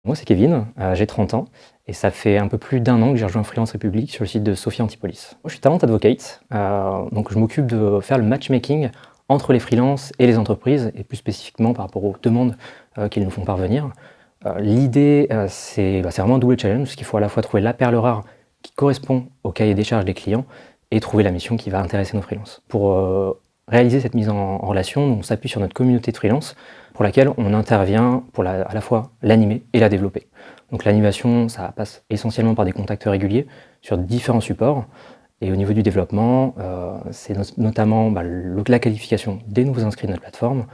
Moi, c'est Kevin, j'ai 30 ans et ça fait un peu plus d'1 an que j'ai rejoint Freelance République sur le site de Sophia Antipolis. Moi, je suis talent advocate, donc je m'occupe de faire le matchmaking entre les freelances et les entreprises et plus spécifiquement par rapport aux demandes qu'ils nous font parvenir. L'idée, c'est vraiment un double challenge parce qu'il faut à la fois trouver la perle rare qui correspond au cahier des charges des clients et trouver la mission qui va intéresser nos freelances. Pour réaliser cette mise en relation, on s'appuie sur notre communauté de freelance pour laquelle on intervient pour à la fois l'animer et la développer. Donc l'animation, ça passe essentiellement par des contacts réguliers sur différents supports. Et au niveau du développement, c'est notamment la qualification des nouveaux inscrits de notre plateforme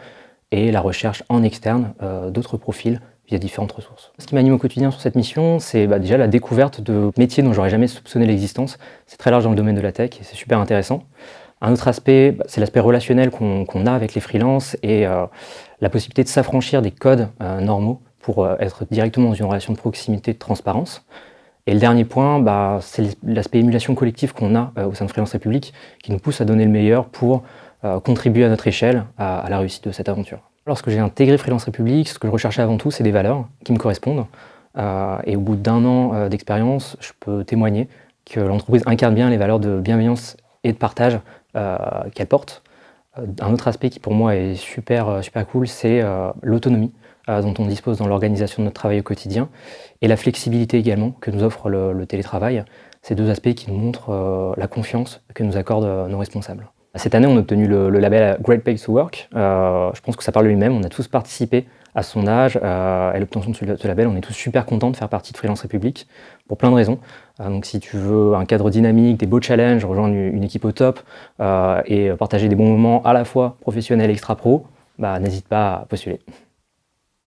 et la recherche en externe d'autres profils via différentes ressources. Ce qui m'anime au quotidien sur cette mission, c'est déjà la découverte de métiers dont j'aurais jamais soupçonné l'existence. C'est très large dans le domaine de la tech et c'est super intéressant. Un autre aspect, c'est l'aspect relationnel qu'on a avec les freelances et la possibilité de s'affranchir des codes normaux pour être directement dans une relation de proximité, de transparence. Et le dernier point, c'est l'aspect émulation collective qu'on a au sein de Freelance République qui nous pousse à donner le meilleur pour contribuer à notre échelle à la réussite de cette aventure. Lorsque j'ai intégré Freelance République, ce que je recherchais avant tout, c'est des valeurs qui me correspondent. Et au bout d'1 an d'expérience, je peux témoigner que l'entreprise incarne bien les valeurs de bienveillance et de partage qu'elle porte. Un autre aspect qui pour moi est super cool, c'est l'autonomie dont on dispose dans l'organisation de notre travail au quotidien et la flexibilité également que nous offre le télétravail. Ces deux aspects qui nous montrent la confiance que nous accordent nos responsables. Cette année, on a obtenu le label Great Place to Work. Je pense que ça parle de lui-même. On a tous participé à son âge, à l'obtention de ce label. On est tous super contents de faire partie de Freelance République pour plein de raisons. Donc si tu veux un cadre dynamique, des beaux challenges, rejoindre une équipe au top et partager des bons moments à la fois professionnels et extra-pro, n'hésite pas à postuler.